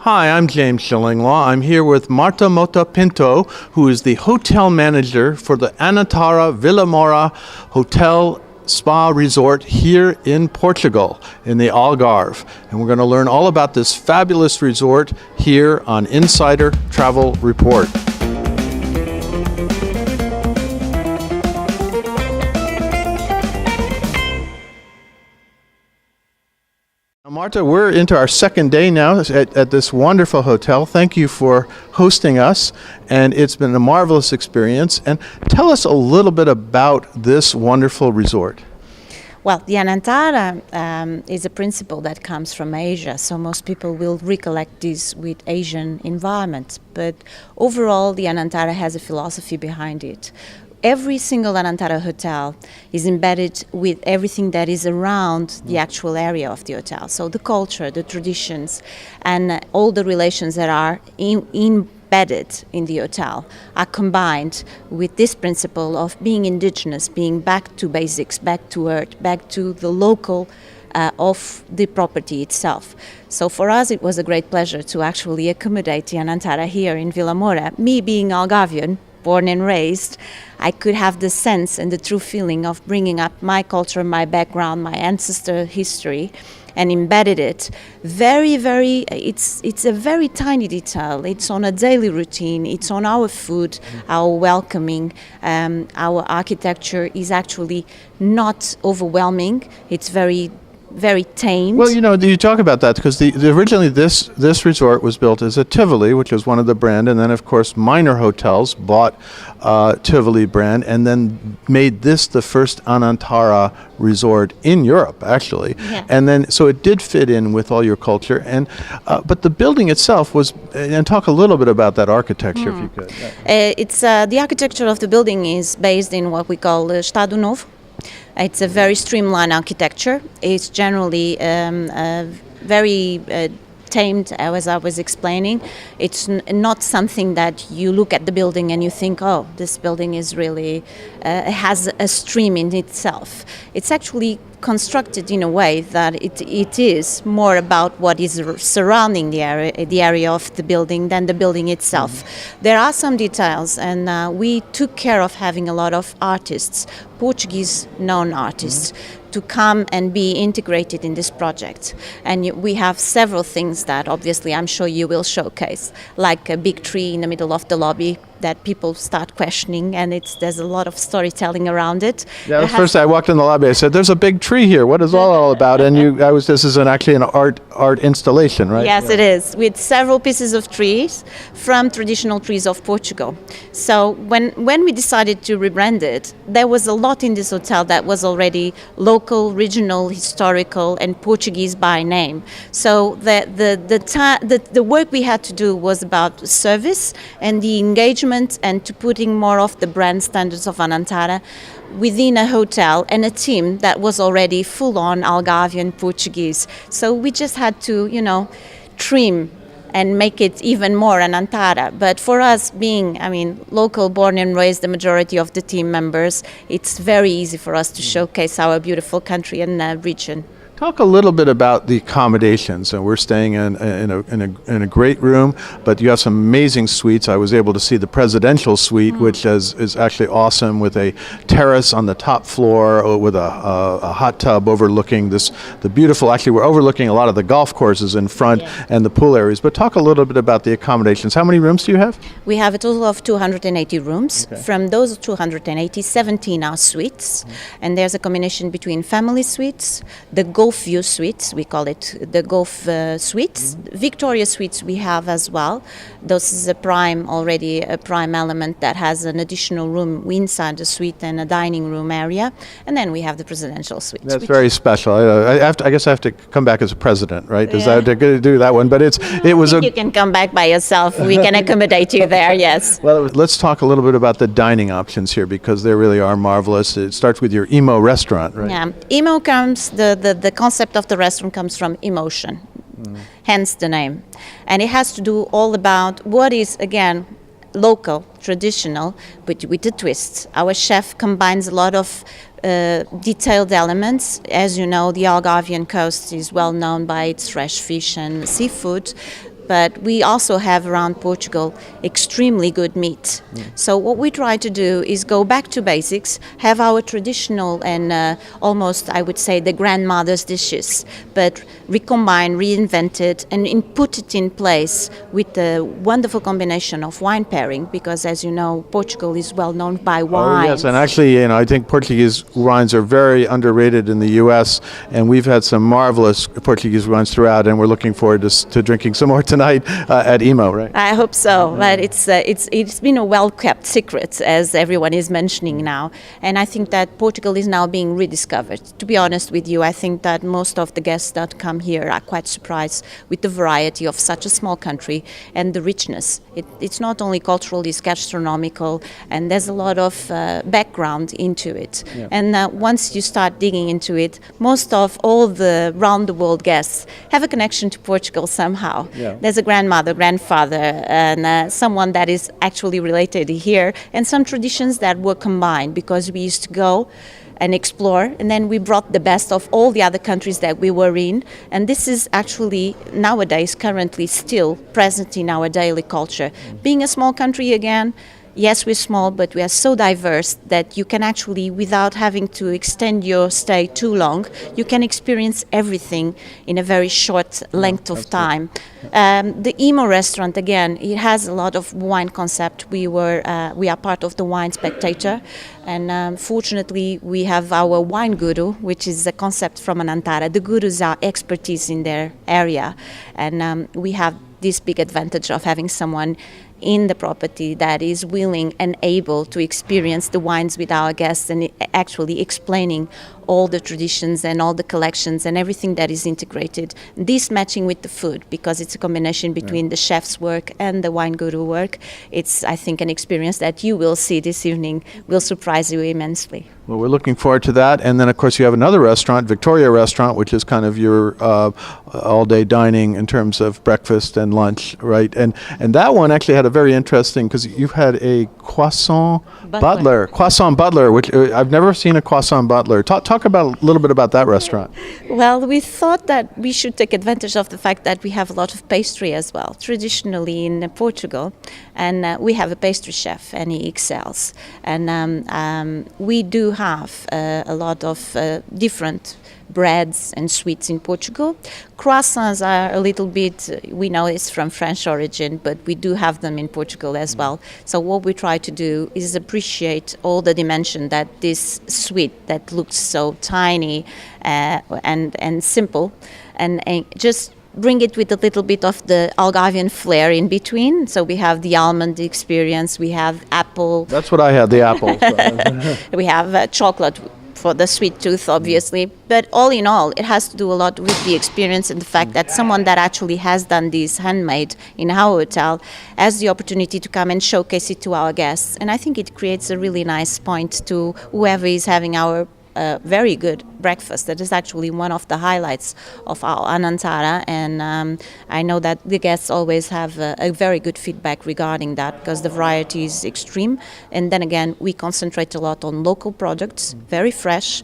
Hi, I'm James Shillinglaw. I'm here with Marta Mota Pinto, who is the hotel manager for the Anantara Vilamoura Hotel Spa Resort here in Portugal, in the Algarve. And we're going to learn all about this fabulous resort here on Insider Travel Report. Marta, we're into our second day now at this wonderful hotel. Thank you for hosting us, and it's been a marvelous experience. And tell us a little bit about this wonderful resort. Well, the Anantara is a principle that comes from Asia, so most people will recollect this with Asian environment. But overall, the Anantara has a philosophy behind it. Every single Anantara hotel is embedded with everything that is around the actual area of the hotel. So the culture, the traditions, and all the relations that are embedded in the hotel are combined with this principle of being indigenous, being back to basics, back to earth, back to the local of the property itself. So for us it was a great pleasure to actually accommodate the Anantara here in Vilamoura. Me being Algarvian, born and raised, I could have the sense and the true feeling of bringing up my culture, my background, my ancestor history, and embedded it. It's a very tiny detail. It's on a daily routine. It's on our food, our welcoming. Our architecture is actually not overwhelming. It's very tamed. Well, you talk about that because originally this resort was built as a Tivoli, which was one of the brand, and then of course Minor Hotels bought Tivoli brand and then made this the first Anantara resort in Europe, actually. Yeah. And then so it did fit in with all your culture, and but the building itself was. And talk a little bit about that architecture, if you could. It's the architecture of the building is based in what we call Estado Novo. It's a very streamlined architecture. It's generally very tamed, as I was explaining. It's not something that you look at the building and you think, oh, this building is really has a stream in itself. It's actually constructed in a way that it is more about what is surrounding the area of the building than the building itself. There are some details, and we took care of having a lot of artists, Portuguese known artists, to come and be integrated in this project. And we have several things that obviously I'm sure you will showcase, like a big tree in the middle of the lobby that people start questioning, and there's a lot of storytelling around it. Yeah, first I walked in the lobby, I said, "There's a big tree here. What is all about?" And this is actually an art installation, right? Yes, yeah. It is, with several pieces of trees from traditional trees of Portugal. So when we decided to rebrand it, there was a lot in this hotel that was already local, regional, historical, and Portuguese by name. So the work we had to do was about service and the engagement and to putting more of the brand standards of Anantara within a hotel and a team that was already full-on Algarvian Portuguese. So we just had to, trim and make it even more Anantara. But for us being, local, born and raised, the majority of the team members, it's very easy for us to showcase our beautiful country and region. Talk a little bit about the accommodations. We're staying in a great room, but you have some amazing suites. I was able to see the presidential suite, which is actually awesome, with a terrace on the top floor with a hot tub overlooking the beautiful. Actually, we're overlooking a lot of the golf courses in front and the pool areas. But talk a little bit about the accommodations. How many rooms do you have? We have a total of 280 rooms. Okay. From those 280, 17 are suites, and there's a combination between family suites, the golf view suites, we call it the golf suites. Victoria suites we have as well. This is already a prime element that has an additional room inside the suite and a dining room area. And then we have the presidential suite. That's very special. I guess I have to come back as a president, right? Because I have to do that one. But you can come back by yourself. We can accommodate you there, yes. Well, let's talk a little bit about the dining options here, because they really are marvelous. It starts with your emo restaurant, right? Yeah, emo comes, the concept of the restaurant comes from emotion, hence the name. And it has to do all about what is, again, local, traditional, but with a twist. Our chef combines a lot of detailed elements. As you know, the Algarvian coast is well known by its fresh fish and seafood, but we also have around Portugal extremely good meat. So what we try to do is go back to basics, have our traditional and almost, I would say, the grandmother's dishes, but recombine, reinvent it, and put it in place with the wonderful combination of wine pairing, because as you know, Portugal is well known by wine. Oh, yes, and actually, I think Portuguese wines are very underrated in the U.S., and we've had some marvelous Portuguese wines throughout, and we're looking forward to drinking some more tonight at Emo, right? I hope so, but it's been a well-kept secret, as everyone is mentioning now, and I think that Portugal is now being rediscovered. To be honest with you, I think that most of the guests that come here are quite surprised with the variety of such a small country and the richness. It's not only cultural, it's gastronomical, and there's a lot of background into it. Yeah. And once you start digging into it, most of all the round-the-world guests have a connection to Portugal somehow. Yeah. There's a grandmother, grandfather, and someone that is actually related here, and some traditions that were combined because we used to go and explore, and then we brought the best of all the other countries that we were in, and this is actually nowadays currently still present in our daily culture. Being a small country again, yes, we're small, but we are so diverse that you can actually, without having to extend your stay too long, you can experience everything in a very short length of time. The Emo restaurant, again, it has a lot of wine concept. We are part of the Wine Spectator, and fortunately we have our wine guru, which is a concept from Anantara. The gurus are expertise in their area, and we have this big advantage of having someone in the property that is willing and able to experience the wines with our guests and actually explaining all the traditions and all the collections and everything that is integrated. This matching with the food, because it's a combination between the chef's work and the wine guru work. It's, I think, an experience that you will see this evening will surprise you immensely. Well, we're looking forward to that. And then, of course, you have another restaurant, Victoria Restaurant, which is kind of your all-day dining in terms of breakfast and lunch, right? And that one actually had a very interesting, because you've had a croissant butler, which I've never seen a croissant butler. Talk about a little bit about that restaurant. Well, we thought that we should take advantage of the fact that we have a lot of pastry as well, traditionally in Portugal, and we have a pastry chef, and he excels. And we do have a lot of different breads and sweets in Portugal. Croissants are a little bit, we know it's from French origin, but we do have them in Portugal as well. So what we try to do is appreciate all the dimension that this sweet that looks so tiny and simple, and just bring it with a little bit of the Algarvian flair in between. So we have the almond experience, we have apple. That's what I had, the apple. So. We have chocolate for the sweet tooth, obviously. But all in all, it has to do a lot with the experience and the fact that someone that actually has done this handmade in our hotel has the opportunity to come and showcase it to our guests. And I think it creates a really nice point to whoever is having our very good breakfast. That is actually one of the highlights of our Anantara, and I know that the guests always have a very good feedback regarding that, because the variety is extreme, and then again we concentrate a lot on local products, very fresh.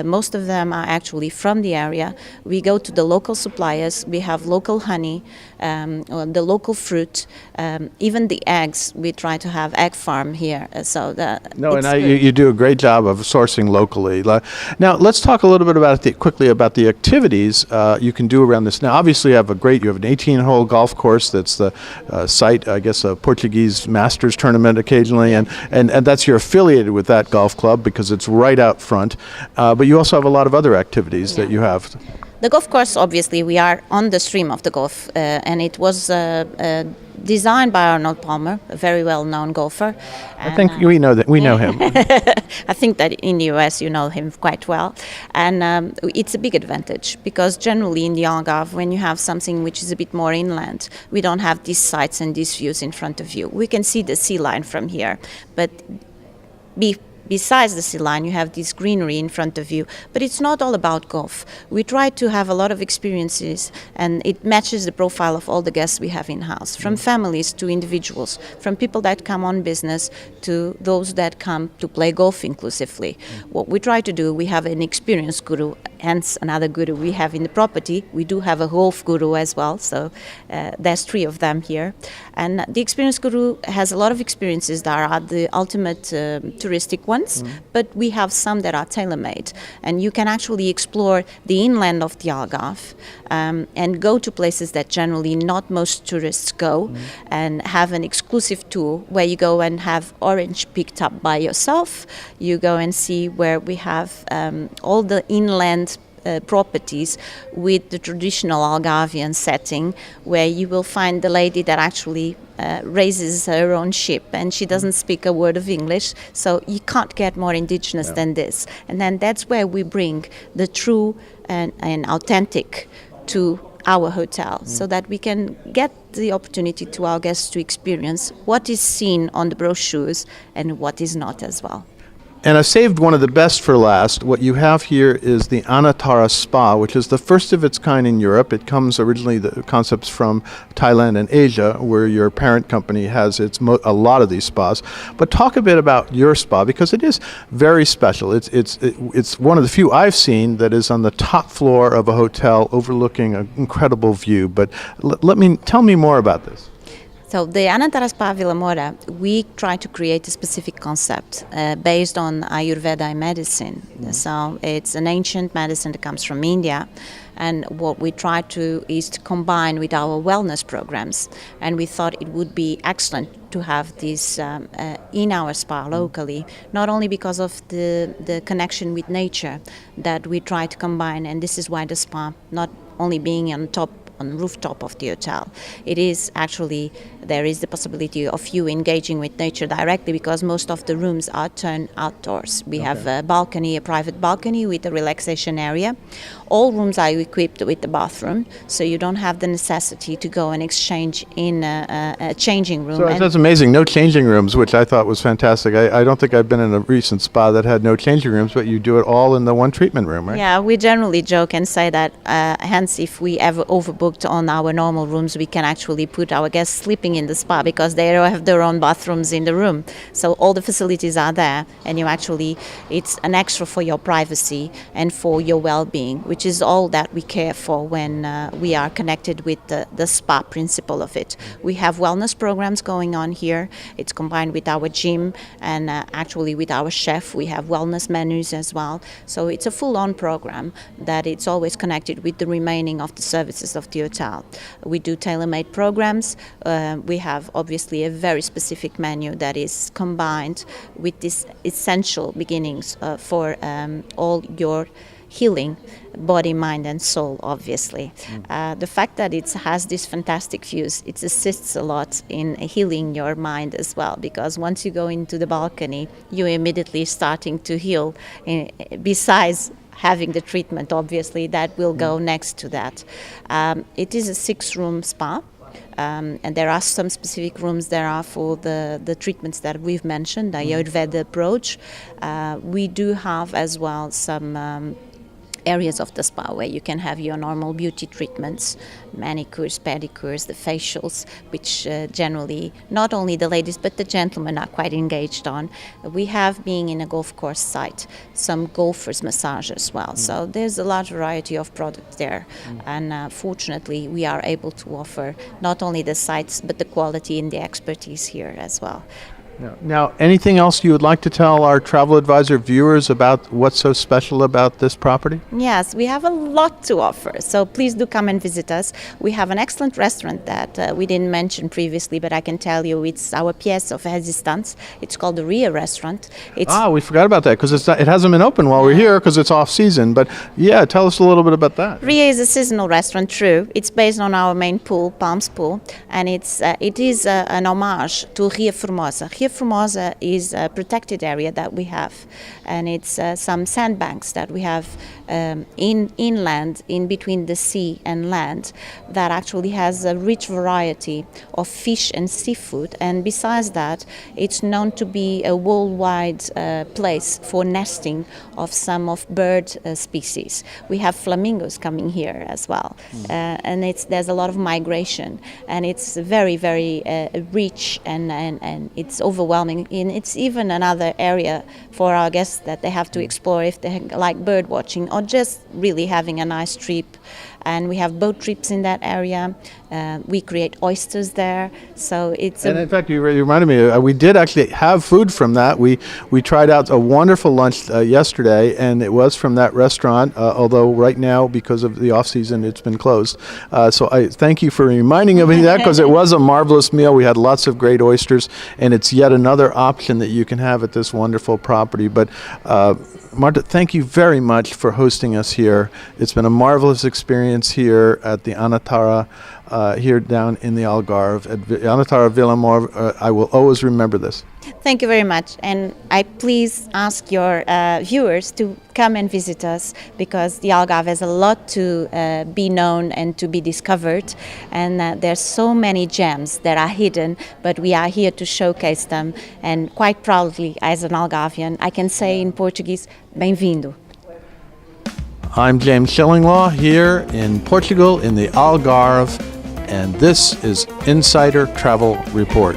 Most of them are actually from the area. We go to the local suppliers, we have local honey, the local fruit, even the eggs. We try to have egg farm here, you do a great job of sourcing locally. Now let's talk a little bit quickly about the activities you can do around this. Now obviously you have an 18-hole golf course that's the site, I guess, a Portuguese Masters tournament occasionally, and that's, you're affiliated with that golf club because it's right out front, but you also have a lot of other activities that you have. The golf course, obviously, we are on the stream of the golf, and it was designed by Arnold Palmer, a very well-known golfer. I think we know that. We know him. I think that in the US you know him quite well. And it's a big advantage, because generally in the Algarve, when you have something which is a bit more inland, we don't have these sights and these views in front of you. We can see the sea line from here, but besides the sea line, you have this greenery in front of you. But it's not all about golf. We try to have a lot of experiences, and it matches the profile of all the guests we have in-house, from families to individuals, from people that come on business to those that come to play golf inclusively. What we try to do, we have an experienced guru, hence another guru we have in the property. We do have a golf guru as well, so there's 3 of them here. And the experienced guru has a lot of experiences that are the ultimate touristic ones, but we have some that are tailor-made. And you can actually explore the inland of the Algarve and go to places that generally not most tourists go, and have an exclusive tour where you go and have orange picked up by yourself. You go and see where we have all the inland properties with the traditional Algarvian setting, where you will find the lady that actually raises her own ship, and she doesn't speak a word of English, so you can't get more indigenous than this. And then that's where we bring the true and authentic to our hotel, so that we can get the opportunity to our guests to experience what is seen on the brochures and what is not as well. And I saved one of the best for last. What you have here is the Anantara Spa, which is the first of its kind in Europe. It comes originally, the concepts from Thailand and Asia, where your parent company has a lot of these spas. But talk a bit about your spa, because it is very special. It's one of the few I've seen that is on the top floor of a hotel overlooking an incredible view. But tell me more about this. So the Anantara Spa Vilamoura, we try to create a specific concept based on Ayurveda medicine. So it's an ancient medicine that comes from India, and what we try to is to combine with our wellness programs. And we thought it would be excellent to have this in our spa locally, not only because of the connection with nature that we try to combine, and this is why the spa, not only being on rooftop of the hotel. It is actually, there is the possibility of you engaging with nature directly, because most of the rooms are turned outdoors. We have a balcony, a private balcony with a relaxation area. All rooms are equipped with the bathroom, so you don't have the necessity to go and exchange in a changing room. So that's amazing. No changing rooms, which I thought was fantastic. I don't think I've been in a recent spa that had no changing rooms, but you do it all in the one treatment room, right? Yeah, we generally joke and say that, hence, if we ever overbooked on our normal rooms, we can actually put our guests sleeping in the spa, because they have their own bathrooms in the room. So all the facilities are there, and it's an extra for your privacy and for your well-being, which is all that we care for when we are connected with the spa principle of it. We have wellness programs going on here. It's combined with our gym and actually with our chef. We have wellness menus as well. So it's a full-on program that it's always connected with the remaining of the services of the hotel. We do tailor-made programs. We have obviously a very specific menu that is combined with these essential beginnings for all your healing, body, mind and soul, obviously. The fact that it has these fantastic views, it assists a lot in healing your mind as well, because once you go into the balcony, you're immediately starting to heal, besides having the treatment, obviously, that will go next to that. It is a 6-room spa. And there are some specific rooms that are for the treatments that we've mentioned, the Ayurveda approach. We do have as well some areas of the spa where you can have your normal beauty treatments, manicures, pedicures, the facials, which generally not only the ladies but the gentlemen are quite engaged on. We have, being in a golf course site, some golfers massage as well. So there's a large variety of products there, and fortunately we are able to offer not only the sites but the quality and the expertise here as well. Now, anything else you would like to tell our Travel Advisor viewers about what's so special about this property? Yes, we have a lot to offer, so please do come and visit us. We have an excellent restaurant that we didn't mention previously, but I can tell you it's our pièce of résistance. It's called the Ria Restaurant. We forgot about that, because it hasn't been open while we're here because it's off-season. But yeah, tell us a little bit about that. Ria is a seasonal restaurant, true. It's based on our main pool, Palms Pool, and it is an homage to Ria Formosa. Ria Formosa is a protected area that we have, and it's some sandbanks that we have inland, in between the sea and land, that actually has a rich variety of fish and seafood. And besides that, it's known to be a worldwide place for nesting of some of bird species. We have flamingos coming here as well, and there's a lot of migration, and it's very, very rich, and it's overwhelming. And it's even another area for our guests that they have to explore if they like bird watching or just really having a nice trip. And we have boat trips in that area. We create oysters there, so it's. And in fact, you reminded me. We did actually have food from that. We tried out a wonderful lunch yesterday, and it was from that restaurant. Although right now, because of the off season, it's been closed. So I thank you for reminding me of that, because it was a marvelous meal. We had lots of great oysters, and it's yet another option that you can have at this wonderful property. But Marta, thank you very much for hosting us here. It's been a marvelous experience here at the Anantara, here down in the Algarve, at Anantara Vilamoura. I will always remember this. Thank you very much, and I please ask your viewers to come and visit us, because the Algarve has a lot to be known and to be discovered, and there's so many gems that are hidden, but we are here to showcase them. And quite proudly, as an Algarvian, I can say in Portuguese, bem-vindo. I'm James Shillinglaw here in Portugal in the Algarve, and this is Insider Travel Report.